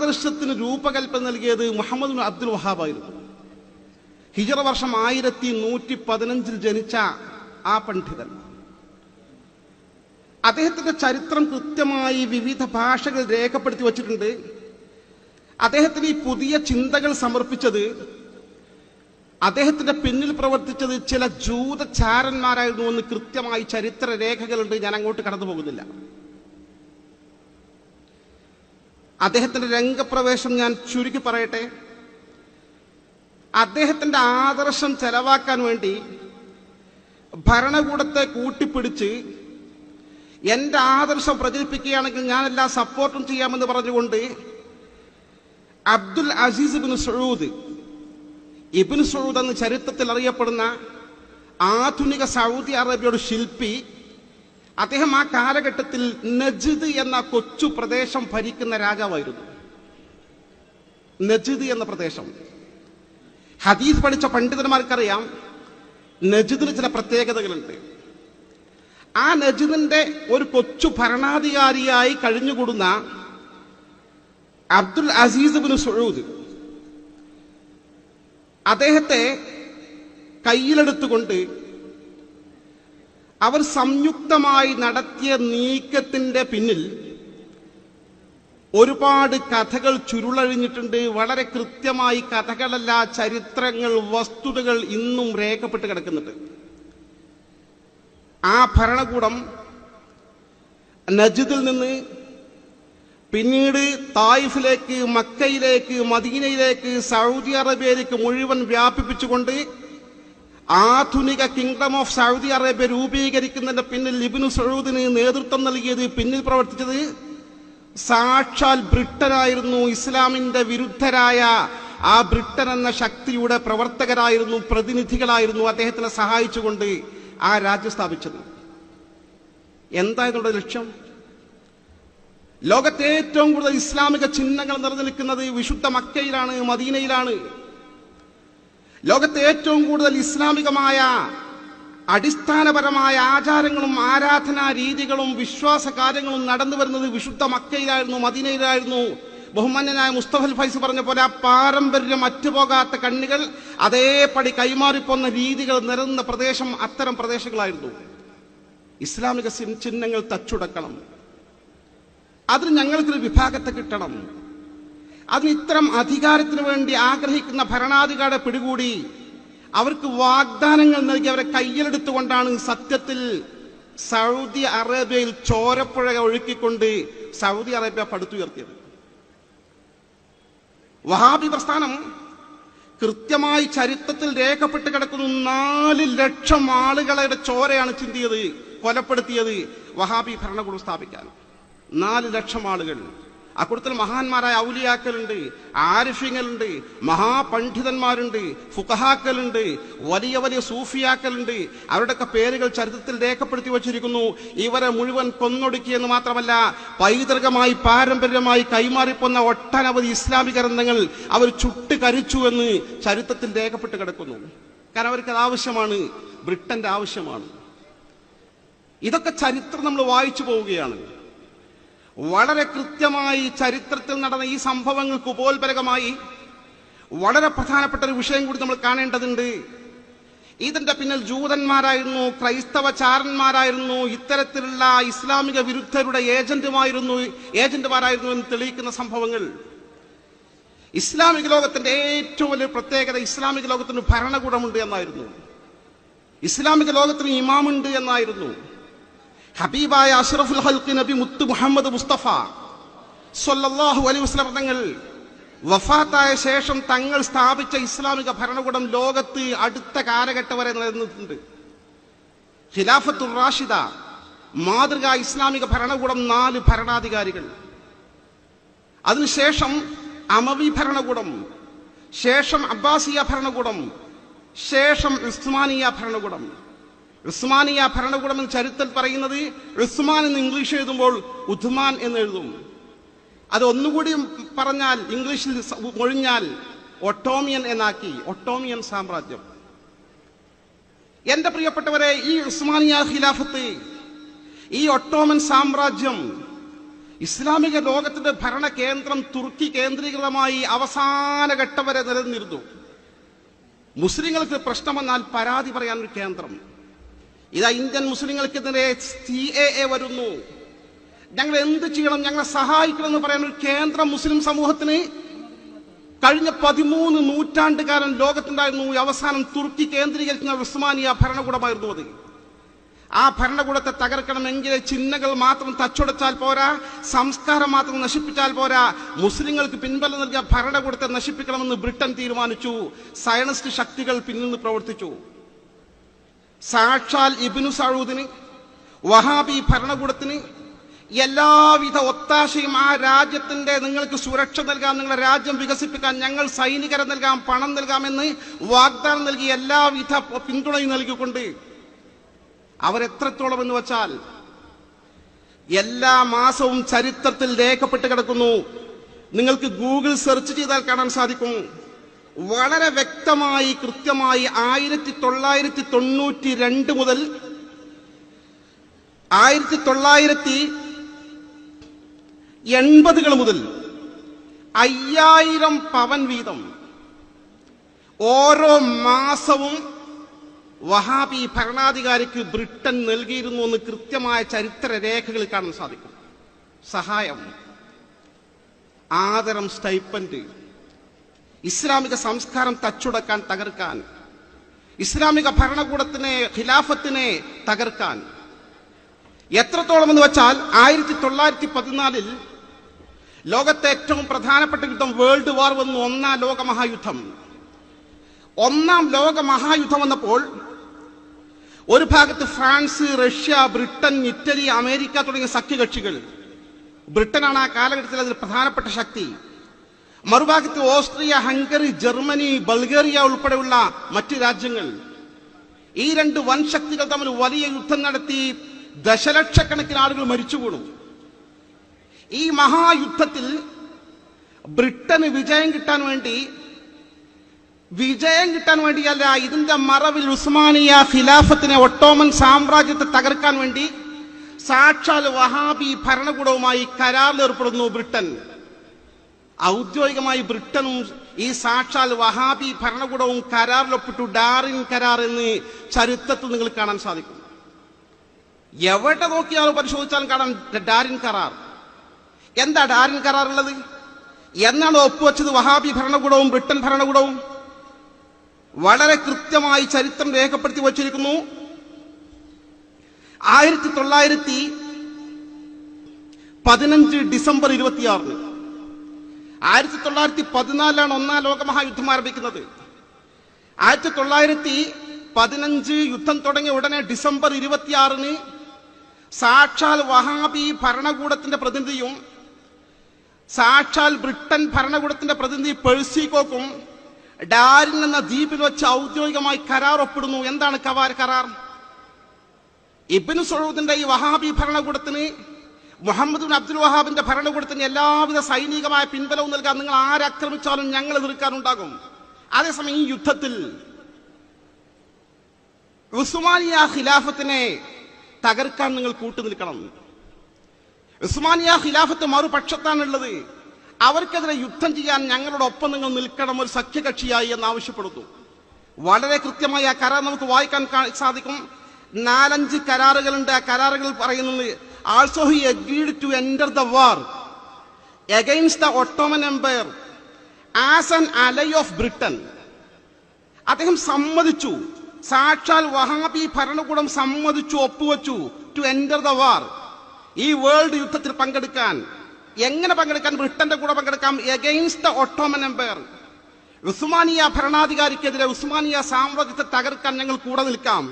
ആദർശത്തിന് രൂപകൽപ്പന നൽകിയത് Muhammad bin Abdul Wahab ആയിരുന്നു. ഹിജറ വർഷം 1115 ജനിച്ച ആ പണ്ഡിതൻ. അദ്ദേഹത്തിന്റെ ചരിത്രം കൃത്യമായി വിവിധ ഭാഷകൾ രേഖപ്പെടുത്തി വച്ചിട്ടുണ്ട്. അദ്ദേഹത്തിന് ഈ പുതിയ ചിന്തകൾ സമർപ്പിച്ചത്, അദ്ദേഹത്തിന്റെ പിന്നിൽ പ്രവർത്തിച്ചത് ചില ജൂതചാരന്മാരായിരുന്നു എന്ന് കൃത്യമായി ചരിത്ര രേഖകളുണ്ട്. ഞാൻ അങ്ങോട്ട് കടന്നു പോകുന്നില്ല. അദ്ദേഹത്തിന്റെ രംഗപ്രവേശം ഞാൻ ചുരുക്കി പറയട്ടെ. അദ്ദേഹത്തിന്റെ ആദർശം ചെലവാക്കാൻ വേണ്ടി ഭരണകൂടത്തെ കൂട്ടിപ്പിടിച്ച് എന്റെ ആദർശം പ്രചരിപ്പിക്കുകയാണെങ്കിൽ ഞാനെല്ലാ സപ്പോർട്ടും ചെയ്യാമെന്ന് പറഞ്ഞുകൊണ്ട് അബ്ദുൽ അസീസ് ഇബ്നു സഊദ് എന്ന ചരിത്രത്തിൽ അറിയപ്പെടുന്ന ആധുനിക സൗദി അറേബ്യയുടെ ശില്പി, അദ്ദേഹം ആ കാലഘട്ടത്തിൽ നജ്ദ് എന്ന കൊച്ചു പ്രദേശം ഭരിക്കുന്ന രാജാവായിരുന്നു. നജ്ദ് എന്ന പ്രദേശം ഹദീസ് പഠിച്ച പണ്ഡിതന്മാർക്കറിയാം, നജ്ദിന് ചില പ്രത്യേകതകളുണ്ട്. ആ നജ്ദിന്റെ ഒരു കൊച്ചു ഭരണാധികാരിയായി കഴിഞ്ഞുകൂടുന്ന അബ്ദുൽ അസീസ് ഇബ്നു സഊദ് അദ്ദേഹത്തെ കയ്യിലെടുത്തുകൊണ്ട് അവർ സംയുക്തമായി നടത്തിയ നീക്കത്തിന്റെ പിന്നിൽ ഒരുപാട് കഥകൾ ചുരുളഴിഞ്ഞിട്ടുണ്ട്. വളരെ കൃത്യമായി കഥകളല്ല, ചരിത്രങ്ങൾ, വസ്തുതകൾ ഇന്നും രേഖപ്പെട്ട് കിടക്കുന്നുണ്ട്. ആ ഭരണകൂടം നജ്ദിൽ നിന്ന് പിന്നീട് തായിഫിലേക്ക്, മക്കയിലേക്ക്, മദീനയിലേക്ക്, സൗദി അറേബ്യയിലേക്ക് മുഴുവൻ വ്യാപിപ്പിച്ചുകൊണ്ട് ആധുനിക കിങ്ഡം ഓഫ് സൗദി അറേബ്യ രൂപീകരിക്കുന്നതിന്റെ പിന്നിൽ ഇബ്നു സഊദിന് നേതൃത്വം നൽകിയത്, പിന്നിൽ പ്രവർത്തിച്ചത് സാക്ഷാൽ ബ്രിട്ടനായിരുന്നു. ഇസ്ലാമിന്റെ വിരുദ്ധരായ ആ ബ്രിട്ടൻ എന്ന ശക്തിയുടെ പ്രവർത്തകരായിരുന്നു, പ്രതിനിധികളായിരുന്നു അദ്ദേഹത്തിനെ സഹായിച്ചുകൊണ്ട് ആ രാജ്യം സ്ഥാപിച്ചത്. എന്തായിരുന്നു ലക്ഷ്യം? ലോകത്തെ ഏറ്റവും കൂടുതൽ ഇസ്ലാമിക ചിഹ്നങ്ങൾ നിറഞ്ഞു നിൽക്കുന്നത് വിശുദ്ധ മക്കയിലാണ്, മദീനയിലാണ്. ലോകത്തെ ഏറ്റവും കൂടുതൽ ഇസ്ലാമികമായ അടിസ്ഥാനപരമായ ആചാരങ്ങളും ആരാധനാ രീതികളും വിശ്വാസ കാര്യങ്ങളും നടന്നു വരുന്നത് വിശുദ്ധ മക്കയിലായിരുന്നു, മദീനയിലായിരുന്നു. ബഹുമാന്യനായ മുസ്തഫൽ ഫൈസ് പറഞ്ഞ പോലെ ആ പാരമ്പര്യം അറ്റുപോകാത്ത കണ്ണികൾ അതേപടി കൈമാറിപ്പോന്ന രീതികൾ നിറഞ്ഞ പ്രദേശം അത്തരം പ്രദേശങ്ങളായിരുന്നു. ഇസ്ലാമിക ചിഹ്നങ്ങൾ തച്ചുടക്കണം, അതിന് ഞങ്ങൾക്കൊരു വിഭാഗത്തെ കിട്ടണം. അതിന് ഇത്തരം അധികാരത്തിന് വേണ്ടി ആഗ്രഹിക്കുന്ന ഭരണാധികാരികളെ പിടികൂടി അവർക്ക് വാഗ്ദാനങ്ങൾ നൽകി അവരെ കയ്യിലെടുത്തുകൊണ്ടാണ് സത്യത്തിൽ സൗദി അറേബ്യയിൽ ചോരപ്പുഴ ഒഴുക്കിക്കൊണ്ട് സൗദി അറേബ്യ പടുത്തുയർത്തിയത്. വഹാബി പ്രസ്ഥാനം കൃത്യമായി ചരിത്രത്തിൽ രേഖപ്പെട്ട് കിടക്കുന്നു. 4 ലക്ഷം ആളുകളുടെ ചോരയാണ് ചിന്തിയത്, കൊലപ്പെടുത്തിയത് വഹാബി ഭരണകൂടം സ്ഥാപിക്കാൻ. 4 ലക്ഷം ആളുകൾ. അക്കൂട്ടത്തിൽ മഹാന്മാരായ ഔലിയാക്കളുണ്ട്, ആരിഫ്യങ്ങളുണ്ട്, മഹാപണ്ഡിതന്മാരുണ്ട്, ഫുഖഹാക്കളുണ്ട്, വലിയ വലിയ സൂഫിയാക്കളുണ്ട്. അവരുടെയൊക്കെ പേരുകൾ ചരിത്രത്തിൽ രേഖപ്പെടുത്തി വച്ചിരിക്കുന്നു. ഇവരെ മുഴുവൻ കൊന്നൊടുക്കിയെന്ന് മാത്രമല്ല, പൈതൃകമായി പാരമ്പര്യമായി കൈമാറിപ്പോന്ന ഒട്ടനവധി ഇസ്ലാമിക ഗ്രന്ഥങ്ങൾ അവർ ചുട്ടുകരിച്ചു എന്ന് ചരിത്രത്തിൽ രേഖപ്പെട്ട് കിടക്കുന്നു. കാരണം അവർക്കത് ആവശ്യമാണ്, ബ്രിട്ടന്റെ ആവശ്യമാണ്. ഇതൊക്കെ ചരിത്രം നമ്മൾ വായിച്ചു പോവുകയാണ്. വളരെ കൃത്യമായി ചരിത്രത്തിൽ നടന്ന ഈ സംഭവങ്ങൾക്ക് ഉപോത്ബലകമായി വളരെ പ്രധാനപ്പെട്ട ഒരു വിഷയം കൂടി നമ്മൾ കാണേണ്ടതുണ്ട്. ഇതിന്റെ പിന്നിൽ ജൂതന്മാരായിരുന്നു, ക്രൈസ്തവ ചാരന്മാരായിരുന്നു, ഇത്തരത്തിലുള്ള ഇസ്ലാമിക വിരുദ്ധരുടെ ഏജന്റുമാരായിരുന്നു എന്ന് തെളിയിക്കുന്ന സംഭവങ്ങൾ. ഇസ്ലാമിക ലോകത്തിന്റെ ഏറ്റവും വലിയ പ്രത്യേകത ഇസ്ലാമിക ലോകത്തിന് ഭരണകൂടമുണ്ട് എന്നായിരുന്നു. ഇസ്ലാമിക ലോകത്തിന് ഇമാമുണ്ട് എന്നായിരുന്നു. ഹബീബായ അഷ്റഫുൽ ഖൽഖ് നബി മുത്ത് മുഹമ്മദ് മുസ്തഫ സ്വല്ലല്ലാഹു അലൈഹി വസല്ലം തങ്ങൾ വഫാത്തായ ശേഷം തങ്ങൾ സ്ഥാപിച്ച ഇസ്ലാമിക ഭരണകൂടം ലോകത്ത് അടുത്ത കാലഘട്ടം വരെ നിലനിന്നിട്ടുണ്ട്. ഖിലാഫത്തുർ റാഷിദ, മാതൃകാ ഇസ്ലാമിക ഭരണകൂടം, 4 ഭരണാധികാരികൾ. അതിനുശേഷം അമവി ഭരണകൂടം, ശേഷം അബ്ബാസിയ ഭരണകൂടം, ശേഷം ഉസ്മാനിയ ഭരണകൂടം. ഉസ്മാനിയ ഭരണകൂടം എന്ന് ചരിത്രത്തിൽ പറയുന്നത് ഉസ്മാൻ എന്ന് ഇംഗ്ലീഷ് എഴുതുമ്പോൾ ഉദ്മാൻ എന്ന് എഴുതും. അത് ഒന്നുകൂടി പറഞ്ഞാൽ ഇംഗ്ലീഷിൽ മൊഴിഞ്ഞാൽ ഒട്ടോമിയൻ എന്നാക്കി, ഒട്ടോമിയൻ സാമ്രാജ്യം. എന്റെ പ്രിയപ്പെട്ടവരെ, ഈ ഉസ്മാനിയ ഖിലാഫത്ത്, ഈ ഒട്ടോമൻ സാമ്രാജ്യം ഇസ്ലാമിക ലോകത്തിന്റെ ഭരണ കേന്ദ്രം തുർക്കി കേന്ദ്രീകൃതമായി അവസാന ഘട്ടം വരെ നിലനിന്നിരുന്നു. മുസ്ലിങ്ങൾക്ക് പ്രശ്നം വന്നാൽ പരാതി പറയാൻ ഒരു കേന്ദ്രം. ഇതാ ഇന്ത്യൻ മുസ്ലിങ്ങൾക്കെതിരെ CAA വരുന്നു, ഞങ്ങൾ എന്ത് ചെയ്യണം, ഞങ്ങളെ സഹായിക്കണം എന്ന് പറയാൻ ഒരു കേന്ദ്രം മുസ്ലിം സമൂഹത്തിന് കഴിഞ്ഞ 13 നൂറ്റാണ്ടുകാലം ലോകത്തുണ്ടായിരുന്നു. അവസാനം തുർക്കി കേന്ദ്രീകരിക്കുന്ന ഉസ്മാനിയ ഭരണകൂടമായിരുന്നു അത്. ആ ഭരണകൂടത്തെ തകർക്കണമെങ്കിൽ ചിഹ്നങ്ങൾ മാത്രം തച്ചുടച്ചാൽ പോരാ, സംസ്കാരം മാത്രം നശിപ്പിച്ചാൽ പോരാ, മുസ്ലിങ്ങൾക്ക് പിൻബലം നൽകിയ ഭരണകൂടത്തെ നശിപ്പിക്കണമെന്ന് ബ്രിട്ടൻ തീരുമാനിച്ചു. സയനിസ്റ്റ് ശക്തികൾ പിന്നിൽ പ്രവർത്തിച്ചു. സാക്ഷാൽ ഇബ്നു സഊദിന്, വഹാബി ഭരണകൂടത്തിന് എല്ലാവിധ ഒത്താശയും ആ രാജ്യത്തിന്റെ നിങ്ങൾക്ക് സുരക്ഷ നൽകാം, നിങ്ങളുടെ രാജ്യം വികസിപ്പിക്കാൻ ഞങ്ങൾ സൈനികരെ നൽകാം, പണം നൽകാമെന്ന് വാഗ്ദാനം നൽകി എല്ലാവിധ പിന്തുണയും നൽകിക്കൊണ്ട് അവരെത്രത്തോളം എന്ന് വച്ചാൽ എല്ലാ മാസവും ചരിത്രത്തിൽ രേഖപ്പെട്ട് കിടക്കുന്നു. നിങ്ങൾക്ക് ഗൂഗിൾ സെർച്ച് ചെയ്താൽ കാണാൻ സാധിക്കും. വളരെ വ്യക്തമായി കൃത്യമായി 1992 മുതൽ 1980 മുതൽ 5000 പവൻ വീതം ഓരോ മാസവും വഹാബി ഭരണാധികാരിക്ക് ബ്രിട്ടൻ നൽകിയിരുന്നു എന്ന് കൃത്യമായ ചരിത്ര രേഖകളിൽ കാണാൻ സാധിക്കും. സഹായം, ആദരം, സ്റ്റൈപ്പൻഡ്, ഇസ്ലാമിക സംസ്കാരം തച്ചുടക്കാൻ, തകർക്കാൻ, ഇസ്ലാമിക ഭരണകൂടത്തിനെ, ഖിലാഫത്തിനെ തകർക്കാൻ. എത്രത്തോളം എന്ന് വെച്ചാൽ 1914 ലോകത്തെ ഏറ്റവും പ്രധാനപ്പെട്ട യുദ്ധം വേൾഡ് വാർ വന്നു, ഒന്നാം ലോകമഹായുദ്ധം. ഒന്നാം ലോകമഹായുദ്ധം വന്നപ്പോൾ ഒരു ഭാഗത്ത് France, Russia, Britain, Italy, America തുടങ്ങിയ സഖ്യകക്ഷികൾ. ബ്രിട്ടനാണ് ആ കാലഘട്ടത്തിൽ അതിൽ പ്രധാനപ്പെട്ട ശക്തി. മറുഭാഗത്ത് ഓസ്ട്രിയ, ഹംഗറി, ജർമ്മനി, ബൾഗേറിയ ഉൾപ്പെടെയുള്ള മറ്റ് രാജ്യങ്ങൾ. ഈ രണ്ട് വൻ ശക്തികൾ തമ്മിൽ വലിയ യുദ്ധം നടത്തി ദശലക്ഷക്കണക്കിന് ആളുകൾ മരിച്ചു വീണു. ഈ മഹായുദ്ധത്തിൽ ബ്രിട്ടന് വിജയം കിട്ടാൻ വേണ്ടിയല്ല, ഇതിന്റെ മറവിൽ ഉസ്മാനിയ ഖിലാഫത്തിനെ, ഒട്ടോമൻ സാമ്രാജ്യത്തെ തകർക്കാൻ വേണ്ടി സാക്ഷാൽ വഹാബി ഭരണകൂടവുമായി കരാറിൽ ഏർപ്പെടുന്നു ബ്രിട്ടൻ. ഔദ്യോഗികമായി ബ്രിട്ടനും ഈ സാക്ഷാൽ വഹാബി ഭരണകൂടവും കരാറിലൊപ്പിട്ടു. ഡാറിൻ കരാർ എന്ന് ചരിത്രത്തിൽ നിങ്ങൾ കാണാൻ സാധിക്കും. എവിടെ നോക്കിയാലും പരിശോധിച്ചാലും കാണാൻ ഡാറിൻ കരാർ. എന്താ ഡാറിൻ കരാർ ഉള്ളത്? എന്നാണ് ഒപ്പുവെച്ചത് വഹാബി ഭരണകൂടവും ബ്രിട്ടൻ ഭരണകൂടവും? വളരെ കൃത്യമായി ചരിത്രം രേഖപ്പെടുത്തി വച്ചിരിക്കുന്നു. 1915 ഡിസംബർ 26. 1914 ഒന്നാം ലോകമഹായുദ്ധം ആരംഭിക്കുന്നത്. 1915 യുദ്ധം തുടങ്ങിയ ഉടനെ ഡിസംബർ 26 സാക്ഷാൽ വഹാബി ഭരണകൂടത്തിന്റെ പ്രതിനിധിയും സാക്ഷാൽ ബ്രിട്ടൻ ഭരണകൂടത്തിന്റെ പ്രതിനിധി പെഴ്സിക്കോക്കും ഡാരിൻ എന്ന ദ്വീപിൽ വെച്ച് ഔദ്യോഗികമായി കരാർ ഒപ്പിടുന്നു. എന്താണ് കരാർ? ഇബ്നു സഊദിന്റെ ഈ വഹാബി ഭരണകൂടത്തിന്, മുഹമ്മദ് ബിൻ അബ്ദുൽ വഹാബിന്റെ ഭരണകൂടത്തിന് എല്ലാവിധ സൈനികമായ പിൻബലവും നൽകാൻ, നിങ്ങൾ ആരാക്രമിച്ചാലും ഞങ്ങൾ എതിർക്കാനുണ്ടാകും. അതേസമയം ഈ യുദ്ധത്തിൽ ഉസ്മാനിയ ഖിലാഫത്തിനെ തകർക്കാൻ നിങ്ങൾ കൂട്ടുനിൽക്കണം. ഉസ്മാനിയ ഖിലാഫത്ത് മറുപക്ഷത്താണുള്ളത്. അവർക്കെതിരെ യുദ്ധം ചെയ്യാൻ ഞങ്ങളോടൊപ്പം നിങ്ങൾ നിൽക്കണം, ഒരു സഖ്യകക്ഷിയായി എന്ന് ആവശ്യപ്പെടുന്നു. വളരെ കൃത്യമായി ആ കരാർ നമുക്ക് വായിക്കാൻ സാധിക്കും. 4-5 കരാറുകളുണ്ട്. ആ കരാറുകൾ പറയുന്നത് also he agreed to enter the war against the Ottoman Empire as an ally of Britain. അദ്ദേഹം സമ്മതിച്ചു, സാക്ഷാൽ വഹാബി ഭരണകൂടം സമ്മതിച്ചു, ഒപ്പുവെച്ചു ടു എൻറ്റർ ദ വാർ, ഈ വേൾഡ് യുദ്ധത്തിൽ പങ്കെടുക്കാൻ. എങ്ങനെ പങ്കെടുക്കാൻ? ബ്രിട്ടന്റെ കൂടെ പങ്കെടുക്കാം. എഗെയിൻസ്റ്റ് ദ ഒട്ടോമൻ എംപയർ, ഉസ്മാനിയ ഭരണാധികാരിക്കെതിരെ, ഉസ്മാനിയ സാമ്രാജ്യത്തെ തകർക്കാൻ ഞങ്ങൾ കൂടെ നിൽക്കാം.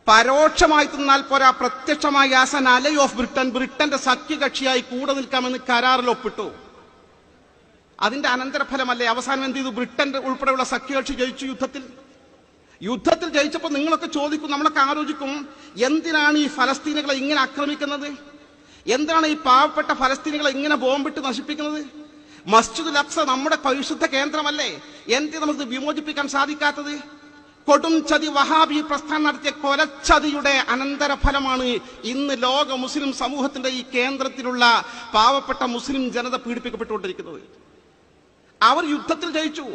പരോക്ഷമായി തന്നാൽ പോരാ, പ്രത്യക്ഷമായി as an ally of Britain, ബ്രിട്ടന്റെ സഖ്യകക്ഷിയായി കൂടെ നിൽക്കാമെന്ന് കരാറിൽ ഒപ്പിട്ടു. അതിന്റെ അനന്തരഫലമല്ലേ അവസാനം എന്ത് ചെയ്തു? ബ്രിട്ടന്റെ ഉൾപ്പെടെയുള്ള സഖ്യകക്ഷി ജയിച്ചു യുദ്ധത്തിൽ ജയിച്ചപ്പോൾ നിങ്ങളൊക്കെ ചോദിക്കും, നമ്മളൊക്കെ ആലോചിക്കും, എന്തിനാണ് ഈ ഫലസ്തീനുകളെ ഇങ്ങനെ ആക്രമിക്കുന്നത്? എന്താണ് ഈ പാവപ്പെട്ട ഫലസ്തീനുകളെ ഇങ്ങനെ ബോംബിട്ട് നശിപ്പിക്കുന്നത്? മസ്ജിദുൽ അഖ്സ നമ്മുടെ പരിശുദ്ധ കേന്ദ്രമല്ലേ, എന്ത് നമുക്ക് വിമോചിപ്പിക്കാൻ സാധിക്കാത്തത്? കൊടും ചതി വഹാബി പ്രസ്ഥാനം നടത്തിയ കൊലച്ചതിയുടെ അനന്തരഫലമാണ് ഇന്ന് ലോക മുസ്ലിം സമൂഹത്തിന്റെ ഈ കേന്ദ്രത്തിലുള്ള പാവപ്പെട്ട മുസ്ലിം ജനത പീഡിപ്പിക്കപ്പെട്ടുകൊണ്ടിരിക്കുന്നത്. അവർ യുദ്ധത്തിൽ ജയിച്ചു.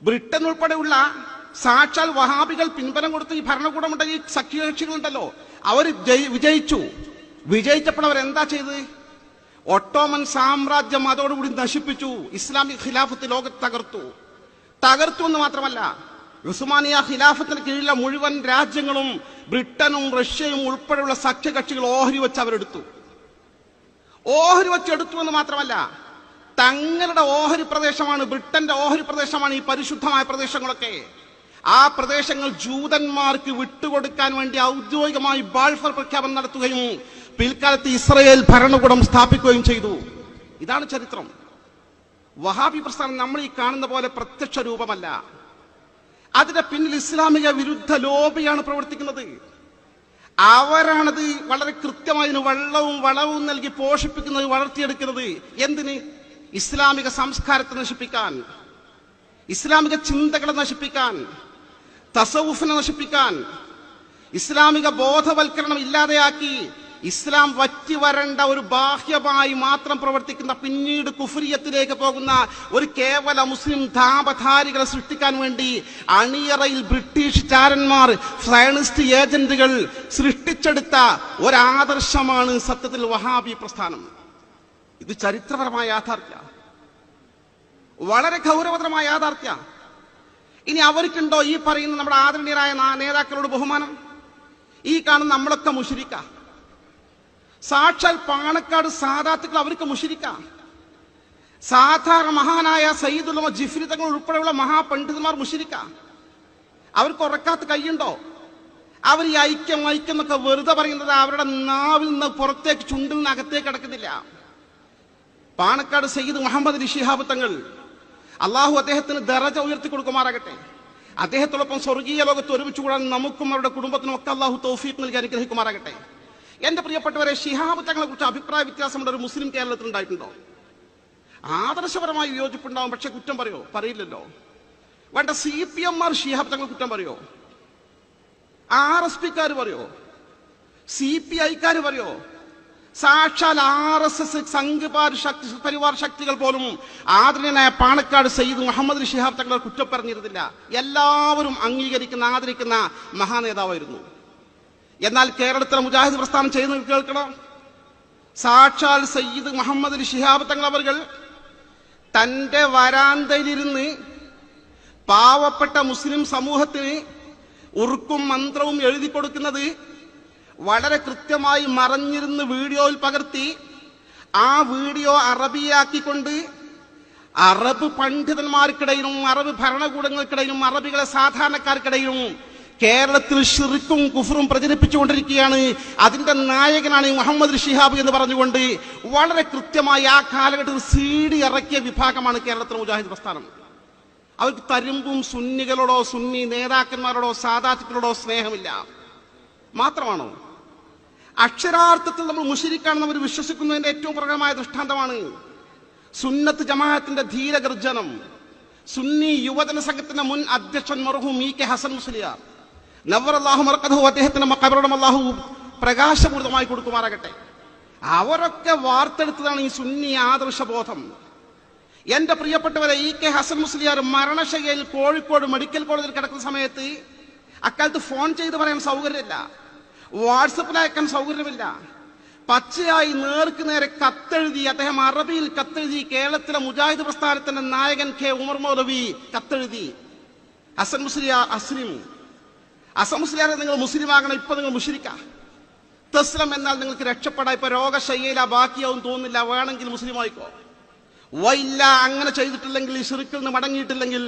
ബ്രിട്ടൻ ഉൾപ്പെടെയുള്ള സാക്ഷാൽ വഹാബികൾ പിൻബലം കൊടുത്ത് ഈ ഭരണകൂടമുണ്ട്, ഈ സഖ്യകക്ഷികളുണ്ടല്ലോ, അവർ വിജയിച്ചു. വിജയിച്ചപ്പോൾ അവരെന്താ ചെയ്ത്? ഒട്ടോമൻ സാമ്രാജ്യം അതോടുകൂടി നശിപ്പിച്ചു. ഇസ്ലാമിക് ഖിലാഫത്ത് ലോകത്ത് തകർത്തു എന്ന് മാത്രമല്ല, ഉസ്മാനിയ ഖിലാഫത്തിന് കീഴിലുള്ള മുഴുവൻ രാജ്യങ്ങളും ബ്രിട്ടനും റഷ്യയും ഉൾപ്പെടെയുള്ള സഖ്യകക്ഷികൾ ഓഹരി വെച്ച് അവരെടുത്തു. ഓഹരി വെച്ചെടുത്തു എന്ന് മാത്രമല്ല, തങ്ങളുടെ ഓഹരി പ്രദേശമാണ്, ബ്രിട്ടന്റെ ഓഹരി പ്രദേശമാണ് ഈ പരിശുദ്ധമായ പ്രദേശങ്ങളൊക്കെ. ആ പ്രദേശങ്ങൾ ജൂതന്മാർക്ക് വിട്ടുകൊടുക്കാൻ വേണ്ടി ഔദ്യോഗികമായി ബാൾഫർ പ്രഖ്യാപനം നടത്തുകയും പിൽക്കാലത്ത് ഇസ്രയേൽ ഭരണകൂടം സ്ഥാപിക്കുകയും ചെയ്തു. ഇതാണ് ചരിത്രം. വഹാബി പ്രസ്ഥാനം നമ്മൾ ഈ കാണുന്ന പോലെ പ്രത്യക്ഷ രൂപമല്ല. അതിന്റെ പിന്നിൽ ഇസ്ലാമിക വിരുദ്ധ ലോബിയാണ് പ്രവർത്തിക്കുന്നത്. അവരാണത് വളരെ കൃത്യമായി വെള്ളവും വളവും നൽകി പോഷിപ്പിക്കുന്നത്, വളർത്തിയെടുക്കുന്നത്. എന്തിന്? ഇസ്ലാമിക സംസ്കാരത്തെ നശിപ്പിക്കാൻ, ഇസ്ലാമിക ചിന്തകളെ നശിപ്പിക്കാൻ, തസവുഫിനെ നശിപ്പിക്കാൻ, ഇസ്ലാമിക ബോധവൽക്കരണം ഇല്ലാതെയാക്കി ഇസ്ലാം വറ്റി വരേണ്ട ഒരു ബാഹ്യമായി മാത്രം പ്രവർത്തിക്കുന്ന, പിന്നീട് കുഫ്രിയത്തിലേക്ക് പോകുന്ന ഒരു കേവല മുസ്ലിം ധാപധാരികളെ സൃഷ്ടിക്കാൻ വേണ്ടി അണിയറയിൽ ബ്രിട്ടീഷ് ചാരന്മാർ, സയനിസ്റ്റ് ഏജന്റുകൾ സൃഷ്ടിച്ചെടുത്ത ഒരാദർശമാണ് സത്യത്തിൽ വഹാബി പ്രസ്ഥാനം. ഇത് ചരിത്രപരമായ യാഥാർത്ഥ്യ, വളരെ ഗൗരവതരമായ യാഥാർത്ഥ്യ. ഇനി അവർക്കുണ്ടോ ഈ പറയുന്ന നമ്മുടെ ആദരണീയരായ നേതാക്കളോട് ബഹുമാനം? ഈ കാണുന്ന നമ്മളൊക്കെ മുശ്രിക്ക. സാക്ഷാൽ പാണക്കാട് സാദാത്തുക്കൾ അവർക്ക് മുശ്രിക്ക. സാധാരണ മഹാനായ സയ്യിദുൽ ഉലമ ജിഫ്രി തങ്ങൾ ഉൾപ്പെടെയുള്ള മഹാപണ്ഡിതന്മാർ മുശ്രിക്ക. അവർക്ക് ഉറക്കാത്ത കൈയുണ്ടോ? അവർ ഈ ഐക്യം എന്നൊക്കെ വെറുതെ പറയുന്നത് അവരുടെ നാവിൽ നിന്ന് പുറത്തേക്ക്, ചുണ്ടിൽ നിന്ന് അകത്തേക്ക് കിടക്കുന്നില്ല. പാണക്കാട് സയ്യിദ് മുഹമ്മദ് അലി ശിഹാബ് തങ്ങൾ, അള്ളാഹു അദ്ദേഹത്തിന് ദറജ ഉയർത്തി കൊടുക്കുമാറാകട്ടെ. അദ്ദേഹത്തോടൊപ്പം സ്വർഗീയ ലോകത്ത് ഒരുമിച്ച് കൂടാൻ നമുക്കും അവരുടെ കുടുംബത്തിനും ഒക്കെ അള്ളാഹു തൗഫീഖ് നൽകി അനുഗ്രഹിക്കുമാറാകട്ടെ. എന്റെ പ്രിയപ്പെട്ടവരെ, ശിഹാബ് തങ്ങളെ കുറിച്ച് അഭിപ്രായ വ്യത്യാസമുള്ള ഒരു മുസ്ലിം കേരളത്തിൽ ഉണ്ടായിട്ടുണ്ടോ? ആദർശപരമായി വിയോജിപ്പുണ്ടാവും, പക്ഷെ കുറ്റം പറയോ? പറയില്ലല്ലോ. വേണ്ട, CPM-മാർ ശിഹാബ് തങ്ങൾ കുറ്റം പറയോ? RSP-ക്കാർ പറയോ? CPI-ക്കാർ പറയോ? സാക്ഷാൽ RSS സംഘ് പരിവാർ ശക്തികൾ പോലും ആദരണീയനായ പാണക്കാട് സയ്യിദ് മുഹമ്മദ് അലി ശിഹാബ് തങ്ങളെ കുറ്റം പറഞ്ഞിരുന്നില്ല. എല്ലാവരും അംഗീകരിക്കുന്ന, ആദരിക്കുന്ന മഹാനേതാവായിരുന്നു. എന്നാൽ കേരളത്തിലെ മുജാഹിദ് പ്രസ്ഥാനം ചെയ്യുന്നത് കേൾക്കണം. സാക്ഷാൽ സയ്യിദ് മുഹമ്മദ് അലി ശിഹാബ് തങ്ങൾ അവർ തന്റെ വരാന്തയിലിരുന്ന് പാവപ്പെട്ട മുസ്ലിം സമൂഹത്തിന് ഉറുക്കും മന്ത്രവും എഴുതി കൊടുക്കുന്നത് വളരെ കൃത്യമായി മറഞ്ഞിരുന്ന് വീഡിയോയിൽ പകർത്തി, ആ വീഡിയോ അറബിയാക്കിക്കൊണ്ട് അറബ് പണ്ഡിതന്മാർക്കിടയിലും അറബ് ഭരണകൂടങ്ങൾക്കിടയിലും അറബികളെ സാധാരണക്കാർക്കിടയിലും കേരളത്തിൽ ശിർക്കും കുഫറും പ്രചരിപ്പിച്ചുകൊണ്ടിരിക്കുകയാണ്. അതിന്റെ നായകനാണ് മുഹമ്മദ് അലി ശിഹാബ് എന്ന് പറഞ്ഞുകൊണ്ട് വളരെ കൃത്യമായി ആ കാലഘട്ടത്തിൽ CD ഇറക്കിയ വിഭാഗമാണ് കേരളത്തിലെ മുജാഹിദ് പ്രസ്ഥാനം. അവർക്ക് തരുമ്പും സുന്നികളോടോ സുന്നി നേതാക്കന്മാരോടോ സാദാത്തുക്കളോടോ സ്നേഹമില്ല. മാത്രമാണോ? അക്ഷരാർത്ഥത്തിൽ നമ്മൾ മുശ്രിക്കാണെന്ന് അവർ വിശ്വസിക്കുന്നതിന്റെ ഏറ്റവും പ്രകടമായ ദൃഷ്ടാന്തമാണ് സുന്നത്ത് ജമാഅത്തിന്റെ ധീരഗർജനം. സുന്നി യുവജന സംഘത്തിന്റെ മുൻ അധ്യക്ഷൻ മർഹൂം EK ഹസൻ മുസ്ലിയാർ നവ്വറല്ലാഹു മർഖദഹു, അദ്ദേഹത്തിന്റെ മഖബറിടം അല്ലാഹു പ്രകാശപൂരിതമായി കൊടുക്കുമാറാകട്ടെ. അവരൊക്കെ വാർത്തെടുത്തതാണ് ഈ സുന്നി ആദർശബോധം. എന്റെ പ്രിയപ്പെട്ടവരെ, EK ഹസൻ മുസ്ലിയാർ മരണശയ്യയിൽ കോഴിക്കോട് മെഡിക്കൽ കോളേജിൽ കിടക്കുന്ന സമയത്ത് അക്കാലത്ത് ഫോൺ ചെയ്ത് പറയാൻ സൗകര്യമില്ല, വാട്സപ്പിൽ അയക്കാൻ സൗകര്യമില്ല. പച്ചയായി നേർക്ക് നേരെ കത്തെഴുതി, അദ്ദേഹം അറബിയിൽ കത്തെഴുതി. കേരളത്തിലെ മുജാഹിദ് പ്രസ്ഥാനത്തിന്റെ നായകൻ K ഉമർ മൗലവി കത്തെഴുതി, ഹസൻ മുസ്ലിയാർ ഹസൻ മുസ്ലിയാരെ നിങ്ങൾ മുസ്ലിം ആകണം, ഇപ്പൊ നിങ്ങൾ മുശ്രിക്ക. തസ്ലം എന്നാൽ നിങ്ങൾക്ക് രക്ഷപ്പെടാം. ഇപ്പൊ രോഗശയ്യയില ബാക്കിയാവും തോന്നുന്നില്ല, വേണമെങ്കിൽ മുസ്ലിം ആയിക്കോ. വൈല്ല, അങ്ങനെ ചെയ്തിട്ടില്ലെങ്കിൽ, ഈ ശിർക്കിൽ നിന്ന് മടങ്ങിയിട്ടില്ലെങ്കിൽ,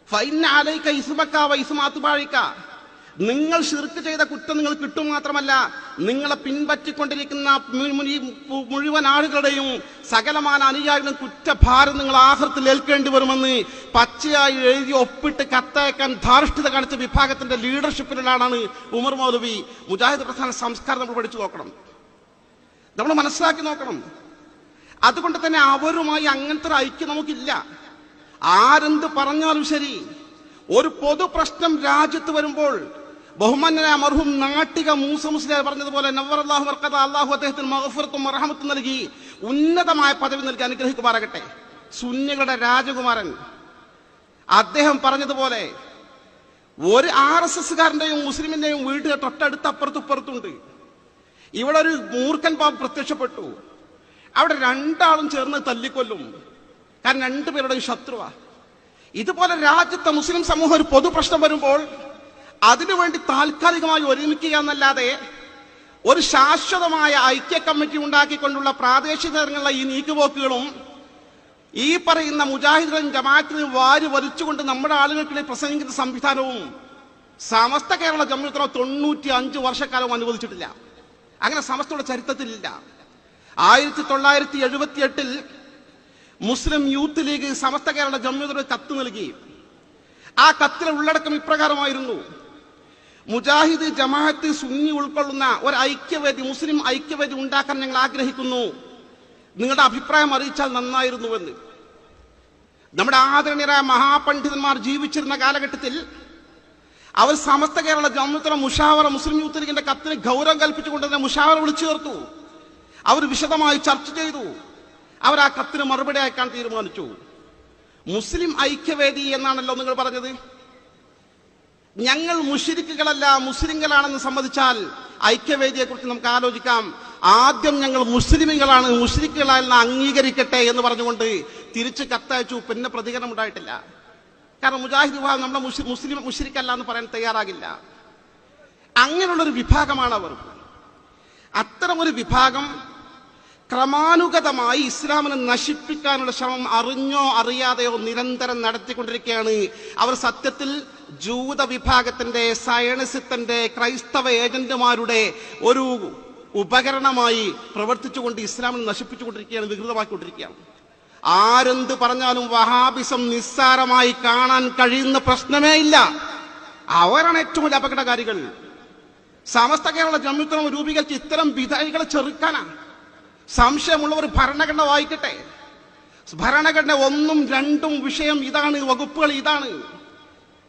ഫൈന അലൈക ഇസ്മക വ ഇസ്മ അത്ബാഇക, നിങ്ങൾ ശിർക്ക് ചെയ്ത കുറ്റം നിങ്ങൾ കിട്ടും. മാത്രമല്ല, നിങ്ങളെ പിൻപറ്റിക്കൊണ്ടിരിക്കുന്ന മുഴുവൻ ആളുകളുടെയും സകലമാന അനുയായികളും കുറ്റഭാരം നിങ്ങൾ ആഖിറത്തിൽ ഏൽക്കേണ്ടി വരുമെന്ന് പച്ചയായി എഴുതി ഒപ്പിട്ട് കത്തയക്കാൻ ധാർഷ്ട്യത കാണിച്ച വിഭാഗത്തിന്റെ ലീഡർഷിപ്പിലാണ് ഉമർ മൗലവി. മുജാഹിദ് പ്രസ്ഥാന സംസ്കാരം നമ്മൾ പഠിച്ചു നോക്കണം, നമ്മൾ മനസ്സിലാക്കി നോക്കണം. അതുകൊണ്ട് തന്നെ അവരുമായി അങ്ങനത്തെ ഒരു ഐക്യം നമുക്കില്ല. ആരെന്ത് പറഞ്ഞാലും ശരി, ഒരു പൊതു പ്രശ്നം രാജ്യത്ത് വരുമ്പോൾ ബഹുമാന്യനായ മർഹൂം നാട്ടിക മൂസ മുസ്ലിയാർ പറഞ്ഞതുപോലെ നവ്വറല്ലാഹു മർഖദ, അല്ലാഹു അദ്ദേഹത്തിന് മഗ്ഫിറത്തും റഹ്മത്തും നൽകി ഉന്നതമായ പദവി നൽകി അനുഗ്രഹിക്കുമാറാകട്ടെ. സുന്നികളുടെ രാജകുമാരൻ അദ്ദേഹം പറഞ്ഞതുപോലെ ഒരു RSSകാരന്റെയും മുസ്ലിമിന്റെയും വീട് തൊട്ടടുത്ത് അപ്പുറത്തുണ്ട്. ഇവിടെ ഒരു മൂർഖൻ പാമ്പ് പ്രത്യക്ഷപ്പെട്ടു. അവിടെ രണ്ടാളും ചേർന്ന് തല്ലിക്കൊല്ലും. കാരണം രണ്ടുപേരുടെ ശത്രുവാ. ഇതുപോലെ രാജ്യത്തെ മുസ്ലിം സമൂഹം ഒരു പൊതു പ്രശ്നം വരുമ്പോൾ അതിനുവേണ്ടി താൽക്കാലികമായി ഒരുമിക്കുക എന്നല്ലാതെ ഒരു ശാശ്വതമായ ഐക്യ കമ്മിറ്റി ഉണ്ടാക്കിക്കൊണ്ടുള്ള പ്രാദേശിക തലങ്ങളിലുള്ള ഈ നീക്കുപോക്കുകളും ഈ പറയുന്ന മുജാഹിദുകളും ജമാഅത്തിനും വാരി വലിച്ചുകൊണ്ട് നമ്മുടെ ആളുകൾക്കിടയിൽ പ്രസംഗിക്കുന്ന സംവിധാനവും സമസ്ത കേരള ജംഇയ്യത്തുൽ 95 വർഷക്കാലം അനുവദിച്ചിട്ടില്ല. അങ്ങനെ സമസ്തയുടെ ചരിത്രത്തിലില്ല. 1978 മുസ്ലിം യൂത്ത് ലീഗ് സമസ്ത കേരള ജംഇയ്യത്തുൽ കത്ത് നൽകി. ആ കത്തിലെ ഉള്ളടക്കം ഇപ്രകാരമായിരുന്നു: മുജാഹിദ് ജമാഅത്ത് സുന്നി ഉൾക്കൊള്ളുന്ന ഒരു ഐക്യവേദി, മുസ്ലിം ഐക്യവേദി ഉണ്ടാക്കാൻ ഞങ്ങൾ ആഗ്രഹിക്കുന്നു. നിങ്ങളുടെ അഭിപ്രായം അറിയിച്ചാൽ നന്നായിരുന്നുവെന്ന്. നമ്മുടെ ആദരണീയരായ മഹാപണ്ഡിതന്മാർ ജീവിച്ചിരുന്ന കാലഘട്ടത്തിൽ അവർ സമസ്ത കേരള ജംഇയ്യത്തുൽ മുഷാവറ മുസ്ലിം യൂത്ത് ലീഗിന്റെ കത്തിന് ഗൗരവം കൽപ്പിച്ചുകൊണ്ട് തന്നെ മുഷാവറ വിളിച്ചു ചേർത്തു. അവർ വിശദമായി ചർച്ച ചെയ്തു. അവർ ആ കത്തിന് മറുപടി അയക്കാൻ തീരുമാനിച്ചു. മുസ്ലിം ഐക്യവേദി എന്നാണല്ലോ നിങ്ങൾ പറഞ്ഞത്. ഞങ്ങൾ മുശ്രിക്കുകളല്ല മുസ്ലിങ്ങളാണെന്ന് സമ്മതിച്ചാൽ ഐക്യവേദിയെ കുറിച്ച് നമുക്ക് ആലോചിക്കാം. ആദ്യം ഞങ്ങൾ മുസ്ലിമുകളാണ്, മുശ്രിക്കുകളാണെന്ന് അംഗീകരിക്കട്ടെ എന്ന് പറഞ്ഞുകൊണ്ട് തിരിച്ച് കത്തയച്ചു. പിന്നെ പ്രതികരണം ഉണ്ടായിട്ടില്ല. കാരണം മുജാഹിദ് വിഭാഗം നമ്മളെ മുസ്ലിം മുശ്രിക്കല്ല എന്ന് പറയാൻ തയ്യാറാകില്ല. അങ്ങനെയുള്ളൊരു വിഭാഗമാണ് അവർ. അത്തരമൊരു വിഭാഗം ക്രമാനുഗതമായി ഇസ്ലാമിനെ നശിപ്പിക്കാനുള്ള ശ്രമം അറിഞ്ഞോ അറിയാതെയോ നിരന്തരം നടത്തിക്കൊണ്ടിരിക്കുകയാണ്. അവർ സത്യത്തിൽ ജൂത വിഭാഗത്തിന്റെ, സയണിസത്തിന്റെ, ക്രൈസ്തവ ഏജന്റുമാരുടെ ഒരു ഉപകരണമായി പ്രവർത്തിച്ചുകൊണ്ട് ഇസ്ലാമിനെ നശിപ്പിച്ചുകൊണ്ടിരിക്കുകയാണ്, വികൃതമാക്കിക്കൊണ്ടിരിക്കുകയാണ്. ആരെന്ത് പറഞ്ഞാലും വഹാബിസം നിസ്സാരമായി കാണാൻ കഴിയുന്ന പ്രശ്നമേ ഇല്ല. അവരാണ് ഏറ്റവും വലിയ അപകടകാരികൾ. സമസ്ത കേരള ജംഇയ്യത്തുൽ രൂപീകരിച്ച് ഇത്തരം വിധേയികളെ ചെറുക്കാനാണ്. സംശയമുള്ളവർ ഭരണഘടന വായിക്കട്ടെ. ഭരണഘടന 1ഉം 2ഉം വിഷയം ഇതാണ്, വകുപ്പുകൾ ഇതാണ്.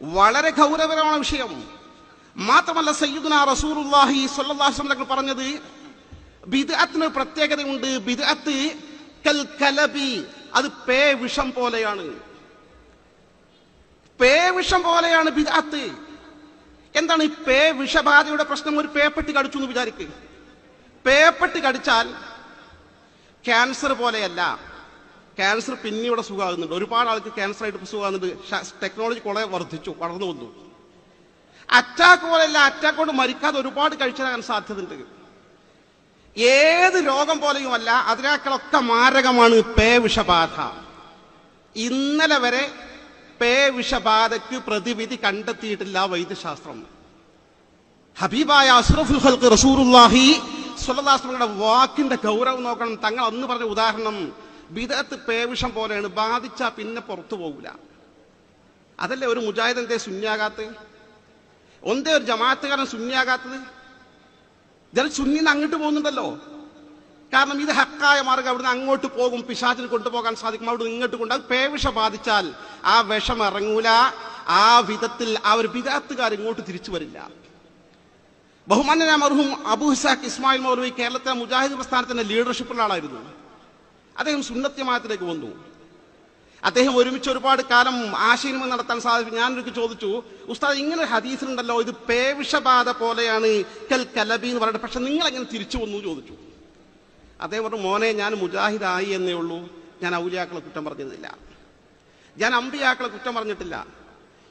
വളരെ ഗൗരവകരമായ വിഷയം. മാത്രമല്ല സയ്യിദുനാ റസൂലുള്ളാഹി സ്വല്ലല്ലാഹു അലൈഹി വസല്ലം പറഞ്ഞത് ബിദ്അത്തിന് പ്രത്യേകതയുണ്ട്. ബിദ്അത്ത് കൽ കലബി, അത് പേ വിഷം പോലെയാണ്. പേ വിഷം പോലെയാണ് ബിദ്അത്ത്. എന്താണ് ഈ പേ വിഷബാധയുടെ പ്രശ്നം? ഒരു പേപ്പട്ടി കടിച്ചു എന്ന് വിചാരിക്കുക. പേപ്പട്ടി കടിച്ചാൽ ക്യാൻസർ പോലെയല്ല. ക്യാൻസർ പിന്നെ ഇവിടെ സുഖമാകുന്നുണ്ട്. ഒരുപാട് ആൾക്ക് ക്യാൻസർ ആയിട്ട് സുഖമാകുന്നുണ്ട്. ടെക്നോളജി കുറെ വളർന്നു വന്നു. അറ്റാക്ക് പോലെയല്ല. അറ്റാക്ക് കൊണ്ട് മരിക്കാതെ ഒരുപാട് കഴിച്ചാൻ സാധ്യതയുണ്ട്. ഏത് രോഗം പോലെയുമല്ല, അതിനേക്കാളൊക്കെ മാരകമാണ് പേ വിഷബാധ. ഇന്നലെ വരെ പേ വിഷബാധയ്ക്ക് പ്രതിവിധി കണ്ടെത്തിയിട്ടില്ല വൈദ്യശാസ്ത്രം. ഹബീബായ അഷ്റഫുൽ ഖൽഖ് റസൂലുള്ളാഹി സ്വല്ലല്ലാഹു അലൈഹി വസല്ലമയുടെ വാക്കിന്റെ ഗൗരവം നോക്കണം. തങ്ങൾ അന്ന് പറഞ്ഞ ഉദാഹരണം ബിദ്അത്ത് പേവിഷം പോലെയാണ്. ബാധിച്ചാൽ പിന്നെ പുറത്തു പോകില്ല. അതല്ലേ ഒരു മുജാഹിദ് എന്തേ സുന്നിയാകാത്തത്? ഒന്നേ ഒരു ജമാഅത്തുകാരൻ സുന്നിയാകാത്തത്? ജന സുന്നിന്ന് അങ്ങോട്ട് പോകുന്നുണ്ടല്ലോ. കാരണം ഇത് ഹക്കായ മാർഗം. അവിടുന്ന് അങ്ങോട്ട് പോകും, പിശാചിന് കൊണ്ടുപോകാൻ സാധിക്കും. അവിടുന്ന് ഇങ്ങോട്ട് കൊണ്ട് അത് പേവിഷ ബാധിച്ചാൽ ആ വിഷം ഇറങ്ങൂല. ആ വിധത്തിൽ ആ ഒരു ബിദ്അത്തുകാർ ഇങ്ങോട്ട് തിരിച്ചു വരില്ല. ബഹുമാന്യനായ മർഹൂം അബൂ ഇസ്ഹാഖ് ഇസ്മായിൽ മൗലവി കേരളത്തിലെ മുജാഹിദ് പ്രസ്ഥാനത്തിന്റെ ലീഡർഷിപ്പുള്ള ആളായിരുന്നു. അദ്ദേഹം സുന്നത്ത് ജമാഅത്തിലേക്ക് വന്നു. അദ്ദേഹം ഒരുമിച്ച് ഒരുപാട് കാലം ആശയവിനിമയം നടത്താൻ സാധിക്കും. ഞാനൊരു ചോദിച്ചു, ഉസ്താദ് ഇങ്ങനെ ഹദീസിലുണ്ടല്ലോ, ഇത് പേവിഷബാധ പോലെയാണ് കൽ കലബി എന്ന് പറഞ്ഞിട്ട്, പക്ഷെ നിങ്ങൾ എങ്ങനെ തിരിച്ചു വന്നു ചോദിച്ചു. അദ്ദേഹം പറഞ്ഞു, മോനെ ഞാൻ മുജാഹിദായി എന്നേ ഉള്ളൂ, ഞാൻ ഔലിയാക്കളെ കുറ്റം പറഞ്ഞിരുന്നില്ല, ഞാൻ അമ്പിയാക്കളെ കുറ്റം പറഞ്ഞിട്ടില്ല.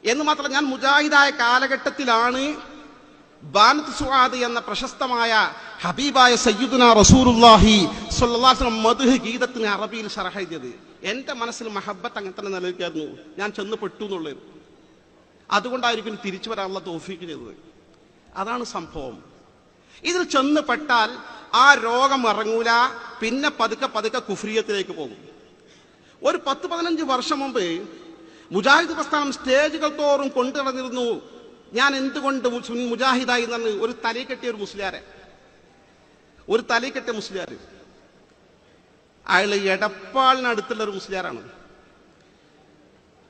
എന്ന് മാത്രമല്ല, ഞാൻ മുജാഹിദായ കാലഘട്ടത്തിലാണ് ബാനത്ത് സുആദ് എന്ന പ്രശസ്തമായ ഹബീബായ സയ്യിദുനാ റസൂലുള്ളാഹി സ്വല്ലല്ലാഹു അലൈഹി വസല്ലം മദ്ഹ് ഗീതത്തിന് അറബിയിൽ ശറഹ് എഴുതിയത്. എന്റെ മനസ്സിൽ മഹബ്ബത്ത് അങ്ങനെ തന്നെ നിലനിൽക്കായിരുന്നു. ഞാൻ ചെന്ന് പെട്ടു എന്നുള്ളത്. അതുകൊണ്ടായിരിക്കും തിരിച്ചു വരാനുള്ള തൗഫീഖ് ചെയ്തത്. അതാണ് സംഭവം. ഇതിൽ ചെന്ന് പെട്ടാൽ ആ രോഗം ഇറങ്ങൂല. പിന്നെ പതുക്കെ പതുക്കെ കുഫ്രിയത്തിലേക്ക് പോകും. ഒരു 10-15 വർഷം മുമ്പ് മുജാഹിദ് പ്രസ്ഥാനം സ്റ്റേജുകൾ തോറും കൊണ്ടു നടന്നിരുന്നു. ഞാൻ എന്തുകൊണ്ട് മുജാഹിദായി എന്ന് ഒരു തലയിൽ ഒരു മുസ്ലിയാരെ, ഒരു തലയിൽ കെട്ടിയ മുസ്ലിയാർ, അയാൾ എടപ്പാളിനടുത്തുള്ള ഒരു മുസ്ലിയാരാണ്.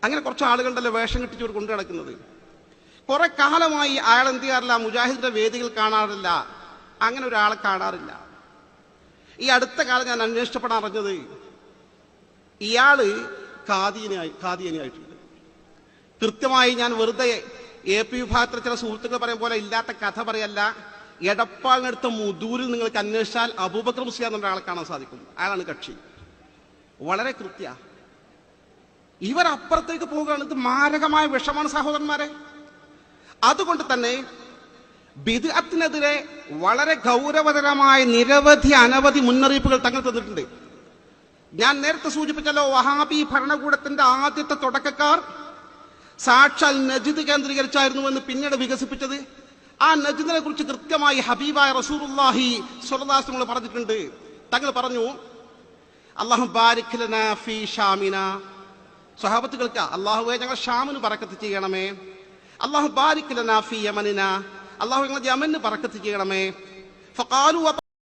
അങ്ങനെ കുറച്ച് ആളുകളുണ്ടല്ലോ വേഷം കെട്ടിച്ചോട് കൊണ്ടു നടക്കുന്നത്. കുറെ കാലമായി അയാൾ എന്ത് ചെയ്യാറില്ല, മുജാഹിദിന്റെ വേദികൾ കാണാറില്ല, അങ്ങനെ ഒരാളെ കാണാറില്ല. ഈ അടുത്ത കാലം ഞാൻ അന്വേഷിച്ചപ്പെടാൻ അറിഞ്ഞത് ഇയാള് ഖാദിയനായിട്ടുണ്ട്. കൃത്യമായി ഞാൻ വെറുതെ AP വിഭാഗത്തിലെ ചില സുഹൃത്തുക്കൾ പറയും പോലെ ഇല്ലാത്ത കഥ പറയല്ല. എടപ്പാളിനടുത്ത മുദൂരിൽ നിങ്ങൾക്ക് അന്വേഷിച്ചാൽ അബൂബക്കർ മുസ്ലിയാർ എന്ന ഒരാളെ കാണാൻ സാധിക്കും. അയാളാണ് കക്ഷി. വളരെ കൃത്യ. ഇവരപ്പുറത്തേക്ക് പോവുകയാണ്. ഇത് മാരകമായ വിഷമാണ് സഹോദരന്മാരെ. അതുകൊണ്ട് തന്നെ ബിദ്അത്തിനെതിരെ വളരെ ഗൗരവതരമായ അനവധി മുന്നറിയിപ്പുകൾ തങ്ങൾ തന്നിട്ടുണ്ട്. ഞാൻ നേരത്തെ സൂചിപ്പിച്ചല്ലോ, വഹാബി ഭരണകൂടത്തിന്റെ ആദ്യത്തെ തുടക്കക്കാർ സാക്ഷാൽ നജിദ് കേന്ദ്രീകരിച്ചായിരുന്നുവെന്ന് പിന്നീട് വികസിപ്പിച്ചത്. ആ നജിദിനെ കുറിച്ച് കൃത്യമായി ഹബീബായ റസൂലുള്ളാഹി സ്വല്ലല്ലാഹു അലൈഹി വസല്ലം പറഞ്ഞിട്ടുണ്ട്. തങ്ങൾ പറഞ്ഞു, അല്ലാഹു ബാരിക് ലനാ ഫീ ഷാമിനാ, സ്വഹാബത്തുകൾക്ക് അല്ലാഹുവേ ഞങ്ങൾ ഷാമിന് ബറക്കത്ത് ചെയ്യണമേ. അല്ലാഹു ബാരിക് ലനാ ഫീ യമനിനാ, അല്ലാഹു ഞങ്ങൾ യമനിന് ബറക്കത്ത് ചെയ്യണമേ. ഫഖാലു